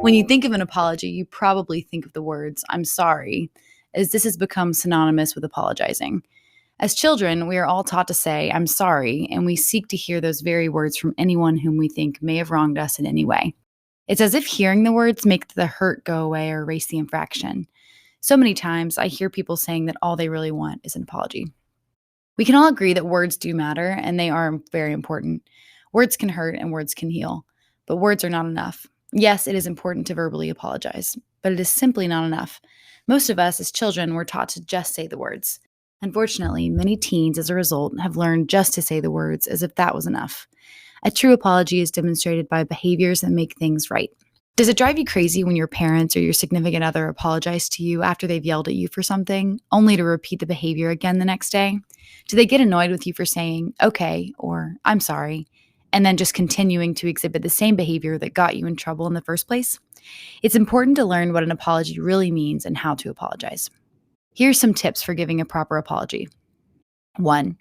When you think of an apology, you probably think of the words, I'm sorry, as this has become synonymous with apologizing. As children, we are all taught to say, I'm sorry, and we seek to hear those very words from anyone whom we think may have wronged us in any way. It's as if hearing the words make the hurt go away or erase the infraction. So many times, I hear people saying that all they really want is an apology. We can all agree that words do matter, and they are very important. Words can hurt and words can heal, but words are not enough. Yes, it is important to verbally apologize, but it is simply not enough. Most of us as children were taught to just say the words. Unfortunately, many teens, as a result, have learned just to say the words as if that was enough. A true apology is demonstrated by behaviors that make things right. Does it drive you crazy when your parents or your significant other apologize to you after they've yelled at you for something, only to repeat the behavior again the next day? Do they get annoyed with you for saying, okay, or I'm sorry, and then just continuing to exhibit the same behavior that got you in trouble in the first place? It's important to learn what an apology really means and how to apologize. Here's some tips for giving a proper apology. 1.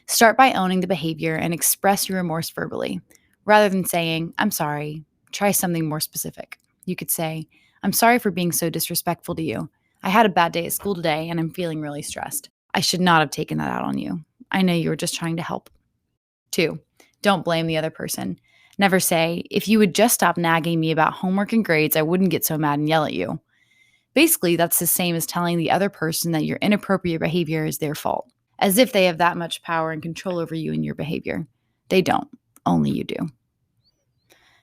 Start by owning the behavior and express your remorse verbally. Rather than saying, I'm sorry, try something more specific. You could say, I'm sorry for being so disrespectful to you. I had a bad day at school today and I'm feeling really stressed. I should not have taken that out on you. I know you were just trying to help. 2. Don't blame the other person. Never say, if you would just stop nagging me about homework and grades, I wouldn't get so mad and yell at you. Basically, that's the same as telling the other person that your inappropriate behavior is their fault, as if they have that much power and control over you and your behavior. They don't. Only you do.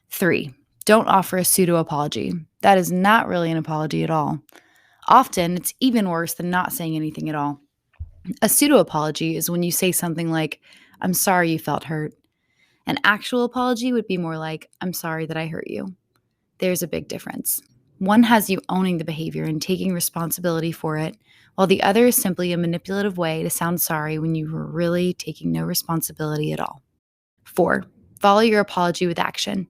3. Don't offer a pseudo-apology. That is not really an apology at all. Often, it's even worse than not saying anything at all. A pseudo-apology is when you say something like, I'm sorry you felt hurt. An actual apology would be more like, I'm sorry that I hurt you. There's a big difference. One has you owning the behavior and taking responsibility for it, while the other is simply a manipulative way to sound sorry when you were really taking no responsibility at all. 4. Follow your apology with action.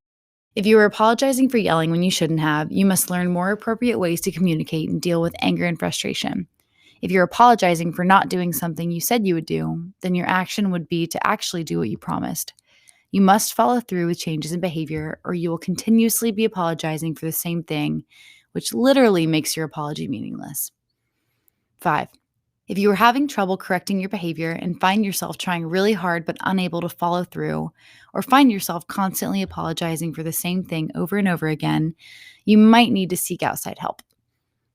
If you are apologizing for yelling when you shouldn't have, you must learn more appropriate ways to communicate and deal with anger and frustration. If you're apologizing for not doing something you said you would do, then your action would be to actually do what you promised. You must follow through with changes in behavior, or you will continuously be apologizing for the same thing, which literally makes your apology meaningless. 5. If you are having trouble correcting your behavior and find yourself trying really hard but unable to follow through, or find yourself constantly apologizing for the same thing over and over again, you might need to seek outside help.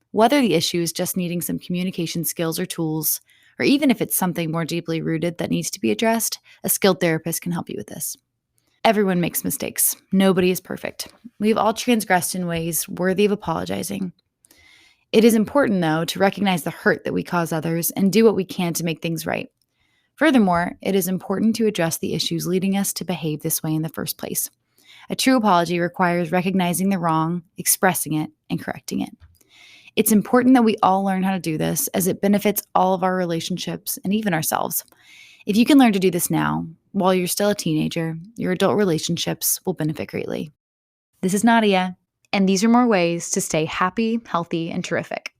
Whether the issue is just needing some communication skills or tools, or even if it's something more deeply rooted that needs to be addressed, a skilled therapist can help you with this. Everyone makes mistakes. Nobody is perfect. We've all transgressed in ways worthy of apologizing. It is important, though, to recognize the hurt that we cause others and do what we can to make things right. Furthermore, it is important to address the issues leading us to behave this way in the first place. A true apology requires recognizing the wrong, expressing it, and correcting it. It's important that we all learn how to do this, as it benefits all of our relationships and even ourselves. If you can learn to do this now, while you're still a teenager, your adult relationships will benefit greatly. This is Nadia, and these are more ways to stay happy, healthy, and terrific.